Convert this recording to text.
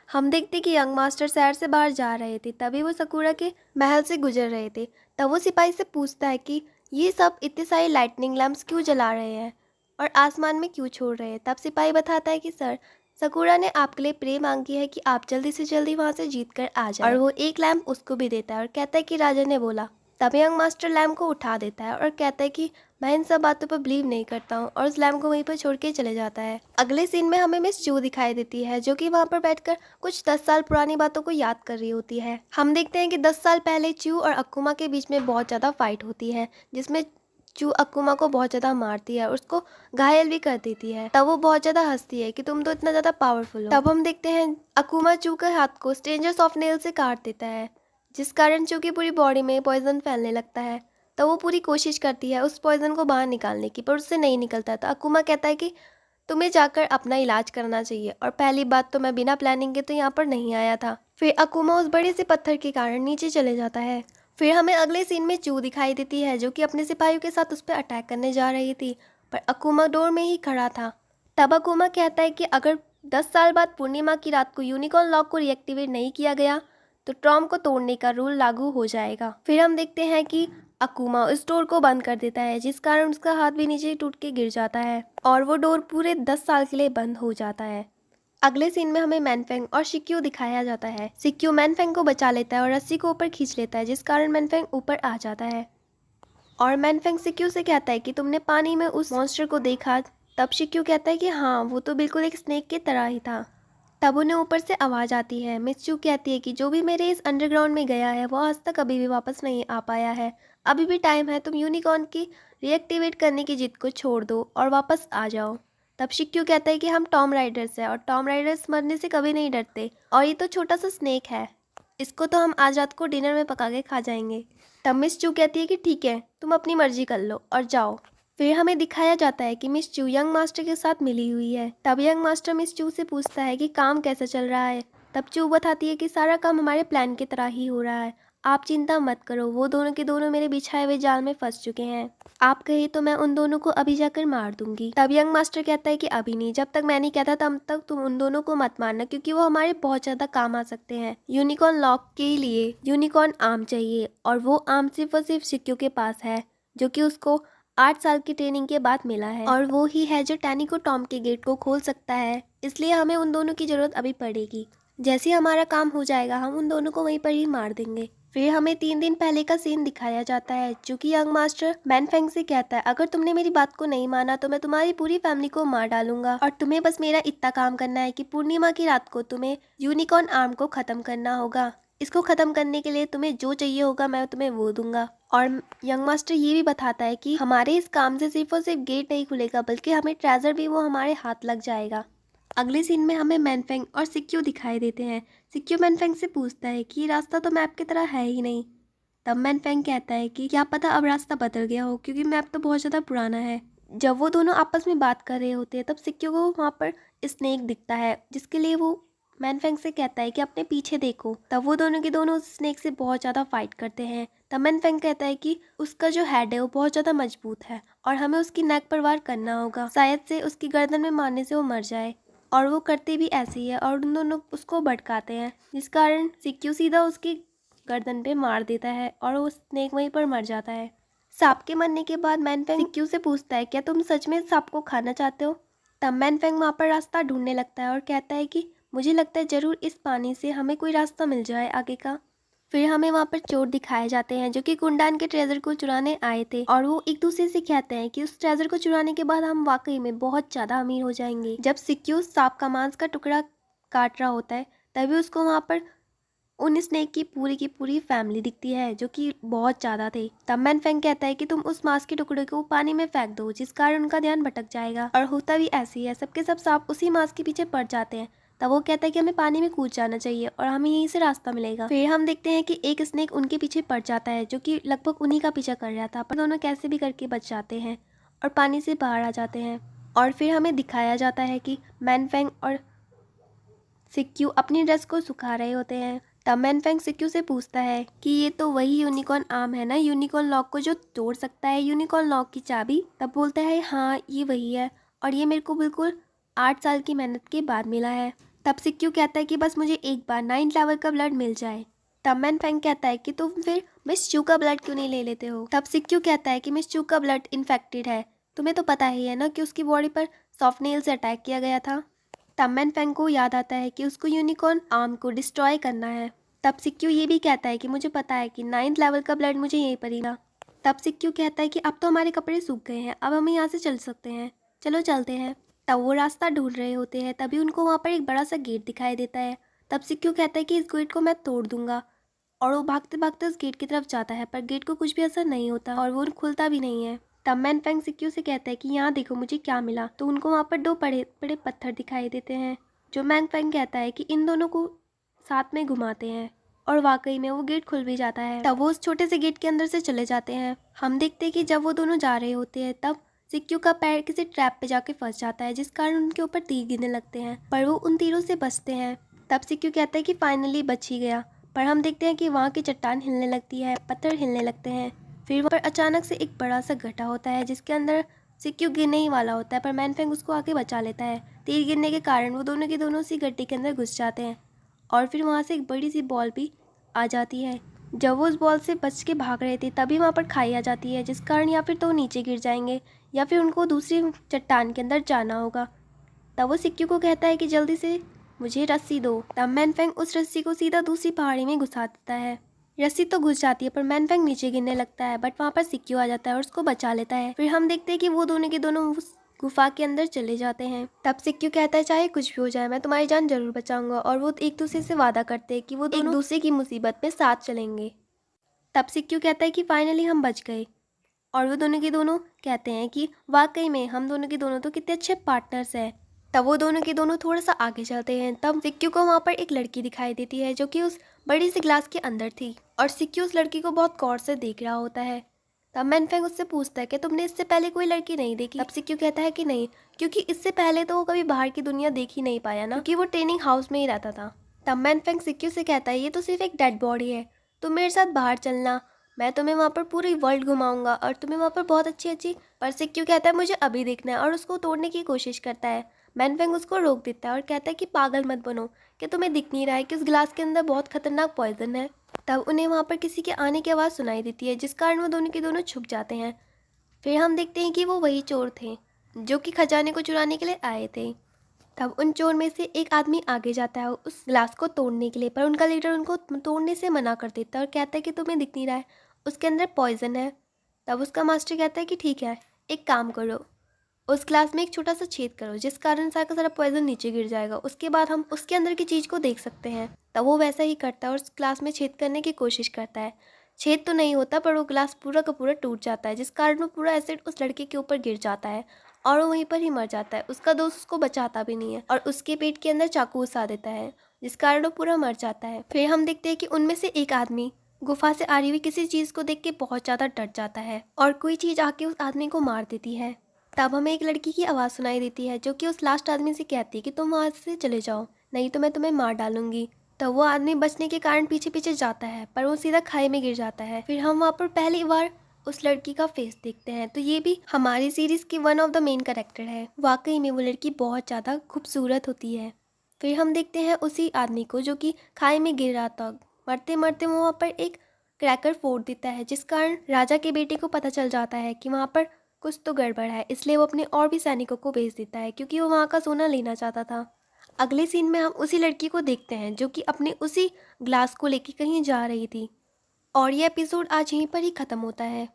हम देखते कि यंग मास्टर शहर से बाहर जा रहे थे, तभी वो सकुरा के महल से गुजर रहे थे। तब वो सिपाही से पूछता है कि ये सब इतने सारे लाइटनिंग लैंप्स क्यों जला रहे हैं और आसमान में क्यों छोड़ रहे हैं। तब सिपाही बताता है कि सर, सकुरा ने आपके लिए प्रे मांगी है कि आप जल्दी से जल्दी वहाँ से जीत कर आ जाए। और वो एक लैंप उसको भी देता है और कहता है कि राजा ने बोला। तब यंग मास्टर लैंप को उठा देता है और कहता है कि मैं इन सब बातों पर बिलीव नहीं करता हूँ, और उस लैम्प को वहीं पर छोड़ के चले जाता है। अगले सीन में हमें मिस चू दिखाई देती है, जो कि वहाँ पर बैठकर कुछ 10 साल पुरानी बातों को याद कर रही होती है। हम देखते हैं कि 10 साल पहले चू और अकुमा के बीच में बहुत ज़्यादा फाइट होती है, जिसमें चू अकुमा को बहुत ज़्यादा मारती है और उसको घायल भी कर देती है। तब वो बहुत ज़्यादा हंसती है कि तुम तो इतना ज़्यादा पावरफुल हो। तब हम देखते हैं अकुमा चू के हाथ को स्ट्रेंजर्स ऑफ नेल से काट देता है, जिस कारण चू की पूरी बॉडी में पॉइजन फैलने लगता है। तो वो पूरी कोशिश करती है उस पॉइजन को बाहर निकालने की, पर उससे नहीं निकलता। तो अकुमा कहता है कि तुम्हें जाकर अपना इलाज करना चाहिए, और पहली बात तो मैं बिना प्लानिंग के तो यहाँ पर नहीं आया था। फिर अकुमा उस बड़े से पत्थर के कारण नीचे चले जाता है। फिर हमें अगले सीन में चू दिखाई देती है, जो कि अपने सिपाहियों के साथ उस पर अटैक करने जा रही थी, पर अकुमा डोर में ही खड़ा था। तब अकुमा कहता है कि अगर 10 साल बाद पूर्णिमा की रात को यूनिकॉर्न लॉक को रिएक्टिवेट नहीं किया गया तो टॉम को तोड़ने का रूल लागू हो जाएगा। फिर हम देखते हैं कि अकुमा उस डोर को बंद कर देता है, जिस कारण उसका हाथ भी नीचे टूट के गिर जाता है और वो डोर पूरे 10 साल के लिए बंद हो जाता है। अगले सीन में हमें मैनफेंग और शिक्यू दिखाया जाता है। शिक्यू मैनफेंग को बचा लेता है और रस्सी को ऊपर खींच लेता है, जिस कारण मैनफेंग ऊपर आ जाता है। और मैनफेंग शिक्यू से कहता है कि तुमने पानी में उस मॉन्स्टर को देखा। तब शिक्यू कहता है कि हाँ, वो तो बिल्कुल एक स्नेक की तरह ही था। तब उन्हें ऊपर से आवाज़ आती है। मिस चू कहती है कि जो भी मेरे इस अंडरग्राउंड में गया है वो आज तक कभी भी वापस नहीं आ पाया है। अभी भी टाइम है, तुम यूनिकॉर्न की रिएक्टिवेट करने की जिद को छोड़ दो और वापस आ जाओ। तब शिक्यू कहता है कि हम टॉम राइडर्स हैं और टॉम राइडर्स मरने से कभी नहीं डरते, और ये तो छोटा सा स्नेक है, इसको तो हम आज रात को डिनर में पका के खा जाएंगे। तब मिस चू कहती है कि ठीक है, तुम अपनी मर्जी कर लो और जाओ। फिर हमें दिखाया जाता है कि मिस चू यंग मास्टर के साथ मिली हुई है। तब यंग मास्टर मिस चू से पूछता है कि काम कैसा चल रहा है। तब चू बताती है कि सारा काम हमारे प्लान की तरह ही हो रहा है, आप चिंता मत करो, वो दोनों के दोनों मेरे बिछाए हुए जाल में फंस चुके हैं। आप कहे तो मैं उन दोनों को अभी जाकर मार दूंगी। तब यंग मास्टर कहता है कि अभी नहीं, जब तक मैं नहीं कहता तब तक तुम उन दोनों को मत मारना, क्योंकि वो हमारे बहुत ज़्यादा काम आ सकते हैं। यूनिकॉर्न लॉक के लिए यूनिकॉर्न आर्म चाहिए, और वो आर्म सिर्फ और सिर्फ शिक्यू के पास है, जो कि उसको 8 साल की ट्रेनिंग के बाद मिला है, और वो ही है जो टैनी को टॉम के गेट को खोल सकता है। इसलिए हमें उन दोनों की ज़रूरत अभी पड़ेगी। जैसे ही हमारा काम हो जाएगा हम उन दोनों को वहीं पर ही मार देंगे। फिर हमें 3 दिन पहले का सीन दिखाया जाता है, जो कि यंग मास्टर मैनफेंग से कहता है अगर तुमने मेरी बात को नहीं माना तो मैं तुम्हारी पूरी फैमिली को मार डालूंगा, और तुम्हें बस मेरा इतना काम करना है कि पूर्णिमा की रात को तुम्हें यूनिकॉर्न आर्म को ख़त्म करना होगा। इसको ख़त्म करने के लिए तुम्हें जो चाहिए होगा मैं तुम्हें वो दूंगा। और यंग मास्टर ये भी बताता है कि हमारे इस काम से सिर्फ और सिर्फ गेट नहीं खुलेगा, बल्कि हमें ट्रेजर भी वो हमारे हाथ लग जाएगा। अगले सीन में हमें मैनफेंग और सिक्यू दिखाई देते हैं। सिक्यू मैनफेंग से पूछता है कि रास्ता तो मैप की तरह है ही नहीं। तब मैनफेंग कहता है कि क्या पता अब रास्ता बदल गया हो, क्योंकि मैप तो बहुत ज़्यादा पुराना है। जब वो दोनों आपस में बात कर रहे होते हैं तब सिक्यू को वहाँ पर स्नेक दिखता है, जिसके लिए वो मैनफेंग से कहता है कि अपने पीछे देखो। तब वो दोनों के दोनों उस स्नेक से बहुत ज़्यादा फाइट करते हैं। तब मैनफेंग कहता है कि उसका जो हेड है वो बहुत ज़्यादा मजबूत है और हमें उसकी नेक पर वार करना होगा, शायद से उसकी गर्दन में मारने से वो मर जाए। और वो करते भी ऐसे ही है, और उन दोनों उसको भटकाते हैं, जिस कारण सिक्यू सीधा उसकी गर्दन पे मार देता है और वो स्नेक वहीं पर मर जाता है। सांप के मरने के बाद मैनफेंग सिक्यू से पूछता है क्या तुम सच में सांप को खाना चाहते हो। तब मैनफेंग वहाँ पर रास्ता ढूंढने लगता है और कहता है कि मुझे लगता है ज़रूर इस पानी से हमें कोई रास्ता मिल जाए आगे का। फिर हमें वहाँ पर चोर दिखाए जाते हैं, जो कि कुंडान के ट्रेजर को चुराने आए थे, और वो एक दूसरे से कहते हैं कि उस ट्रेजर को चुराने के बाद हम वाकई में बहुत ज़्यादा अमीर हो जाएंगे। जब सिक्यू सांप का मांस का टुकड़ा काट रहा होता है तभी उसको वहाँ पर उन स्नेक की पूरी फैमिली दिखती है, जो कि बहुत ज़्यादा थे। तब मैनफेंग कहता है कि तुम उस मांस के टुकड़े को पानी में फेंक दो, जिस कारण उनका ध्यान भटक जाएगा, और होता भी ऐसे ही है, सबके सब सांप उसी मांस के पीछे पड़ जाते हैं। तब वो कहता है कि हमें पानी में कूद जाना चाहिए और हमें यहीं से रास्ता मिलेगा। फिर हम देखते हैं कि एक स्नेक उनके पीछे पड़ जाता है, जो कि लगभग उन्हीं का पीछा कर रहा था, पर दोनों कैसे भी करके बच जाते हैं और पानी से बाहर आ जाते हैं। और फिर हमें दिखाया जाता है कि मैनफेंग और सिक्यू अपनी ड्रेस को सुखा रहे होते हैं। तब मैनफेंग सिक्यू से पूछता है कि ये तो वही यूनिकॉर्न आर्म है ना, यूनिकॉर्न लॉक को जो तोड़ सकता है, यूनिकॉर्न लॉक की चाबी। तब बोलता है हाँ ये वही है, और ये मेरे को बिल्कुल 8 साल की मेहनत के बाद मिला है। तब सिक्यू कहता है कि बस मुझे एक बार 9th लेवल का ब्लड मिल जाए। तब मैन फेंग कहता है कि तुम फिर मिस चू का ब्लड क्यों नहीं ले लेते हो। तब सिक्यू कहता है कि मिस चू का ब्लड इन्फेक्टेड है, तुम्हें तो पता ही है ना कि उसकी बॉडी पर सॉफ्ट नेल से अटैक किया गया था। तब मैन फेंग को याद आता है कि उसको यूनिकॉर्न आर्म को डिस्ट्रॉय करना है। तब सिक्यू ये भी कहता है कि मुझे पता है कि 9th लेवल का ब्लड मुझे यहीं पर ही मिला। तब सिक्यू कहता है कि अब तो हमारे कपड़े सूख गए हैं, अब हम यहाँ से चल सकते हैं, चलो चलते हैं। तब वो रास्ता ढूंढ रहे होते हैं, तभी उनको वहाँ पर एक बड़ा सा गेट दिखाई देता है। तब सिक्यू कहता है कि इस गेट को मैं तोड़ दूंगा, और वो भागते भागते उस गेट की तरफ जाता है, पर गेट को कुछ भी असर नहीं होता और वो खुलता भी नहीं है। तब मैन फेंग सिक्यू से कहता है कि यहाँ देखो मुझे क्या मिला। तो उनको वहाँ पर 2 बड़े बड़े पत्थर दिखाई देते हैं, जो मैन फेंग कहता है कि इन दोनों को साथ में घुमाते हैं, और वाकई में वो गेट खुल भी जाता है। तब वो उस छोटे से गेट के अंदर से चले जाते हैं। हम देखते हैं कि जब वो दोनों जा रहे होते हैं, तब सिक्यू का पैर किसी ट्रैप पे जाके फंस जाता है, जिस कारण उनके ऊपर तीर गिरने लगते हैं, पर वो उन तीरों से बचते हैं। तब सिक्यू कहता है कि फाइनली बच ही गया, पर हम देखते हैं कि वहाँ की चट्टान हिलने लगती है, पत्थर हिलने लगते हैं। फिर वहाँ पर अचानक से एक बड़ा सा गड्ढा होता है, जिसके अंदर सिक्यू गिरने ही वाला होता है, पर मैन फेंग उसको आके बचा लेता है। तीर गिरने के कारण वो दोनों के दोनों उसी गड्ढे के अंदर घुस जाते हैं, और फिर वहाँ से एक बड़ी सी बॉल भी आ जाती है। जब वो उस बॉल से बच के भाग रहे थे, तभी वहाँ पर खाई आ जाती है, जिस कारण या फिर तो नीचे गिर जाएंगे या फिर उनको दूसरी चट्टान के अंदर जाना होगा। तब वो सिक्यू को कहता है कि जल्दी से मुझे रस्सी दो। तब मैन फेंग उस रस्सी को सीधा दूसरी पहाड़ी में घुसा देता है। रस्सी तो घुस जाती है, पर मैन फेंग नीचे गिरने लगता है, बट वहाँ पर सिक्यू आ जाता है और उसको बचा लेता है। फिर हम देखते हैं कि वो दोनों के दोनों उस गुफा के अंदर चले जाते हैं। तब सिक्यू कहता है चाहे कुछ भी हो जाए मैं तुम्हारी जान जरूर बचाऊंगा, और वो एक दूसरे से वादा करते हैं कि वो दोनों एक दूसरे की मुसीबत में साथ चलेंगे। तब सिक्यू कहता है कि फाइनली हम बच गए, और वो दोनों के दोनों कहते हैं कि वाकई में हम दोनों के दोनों तो कितने अच्छे पार्टनर्स हैं। तब वो दोनों के दोनों थोड़ा सा आगे चलते हैं। तब सिक्यू को वहाँ पर एक लड़की दिखाई देती है, जो कि उस बड़ी सी ग्लास के अंदर थी, और सिक्यू उस लड़की को बहुत गौर से देख रहा होता है। तब मैन फेंग उससे पूछता है कि तुमने इससे पहले कोई लड़की नहीं देखी। तब सिक्यू कहता है कि नहीं, क्योंकि इससे पहले तो वो कभी बाहर की दुनिया देख ही नहीं पाया ना, क्योंकि वो ट्रेनिंग हाउस में ही रहता था। तब मैन फेंग सिक्यू से कहता है ये तो सिर्फ एक डेड बॉडी है, तुम मेरे साथ बाहर चलना, मैं तुम्हें वहाँ पर पूरी वर्ल्ड घुमाऊंगा और तुम्हें वहाँ पर बहुत अच्छी अच्छी। पर सिक्यू कहता है मुझे अभी देखना है, और उसको तोड़ने की कोशिश करता है। मैन फेंग उसको रोक देता है और कहता है कि पागल मत बनो, कि तुम्हें दिख नहीं रहा है कि उस गिलास के अंदर बहुत खतरनाक पॉइजन है। तब उन्हें वहाँ पर किसी के आने की आवाज़ सुनाई देती है, जिस कारण वो दोनों के दोनों छुप जाते हैं। फिर हम देखते हैं कि वो वही चोर थे जो कि खजाने को चुराने के लिए आए थे। तब उन चोर में से एक आदमी आगे जाता है उस गिलास को तोड़ने के लिए, पर उनका लीडर उनको तोड़ने से मना कर देता है और कहता है कि तुम्हें दिख नहीं रहा है, उसके अंदर पॉइजन है। तब उसका मास्टर कहता है कि ठीक है, एक काम करो, उस ग्लास में एक छोटा सा छेद करो, जिस कारण सारा का सारा पॉइजन नीचे गिर जाएगा, उसके बाद हम उसके अंदर की चीज़ को देख सकते हैं। तब वो वैसा ही करता है और उस ग्लास में छेद करने की कोशिश करता है। छेद तो नहीं होता, पर वो ग्लास पूरा का पूरा टूट जाता है, जिस कारण वो पूरा एसिड उस लड़के के ऊपर गिर जाता है और वो वहीं पर ही मर जाता है। उसका दोस्त उसको बचाता भी नहीं है और उसके पेट के अंदर चाकू घुसा देता है, जिस कारण वो पूरा मर जाता है। फिर हम देखते हैं कि उनमें से एक आदमी गुफा से आ रही हुई किसी चीज़ को देख के बहुत ज़्यादा डर जाता है, और कोई चीज़ आके उस आदमी को मार देती है। तब हमें एक लड़की की आवाज़ सुनाई देती है, जो कि उस लास्ट आदमी से कहती है कि तुम वहाँ से चले जाओ, नहीं तो मैं तुम्हें मार डालूंगी। तब वो आदमी बचने के कारण पीछे पीछे जाता है, पर वो सीधा खाई में गिर जाता है। फिर हम वहाँ पर पहली बार उस लड़की का फेस देखते हैं, तो ये भी हमारी सीरीज़ की one of the main character है। वाकई में वो लड़की बहुत ज़्यादा खूबसूरत होती है। फिर हम देखते हैं उसी आदमी को जो कि खाई में गिर रहा था, मरते मरते वो वहाँ पर एक क्रैकर फोड़ देता है, जिस कारण राजा के बेटे को पता चल जाता है कि वहाँ पर कुछ तो गड़बड़ है। इसलिए वो अपने और भी सैनिकों को भेज देता है, क्योंकि वो वहाँ का सोना लेना चाहता था। अगले सीन में हम उसी लड़की को देखते हैं, जो कि अपने उसी ग्लास को लेके कहीं जा रही थी। और ये एपिसोड आज यहीं पर ही ख़त्म होता है।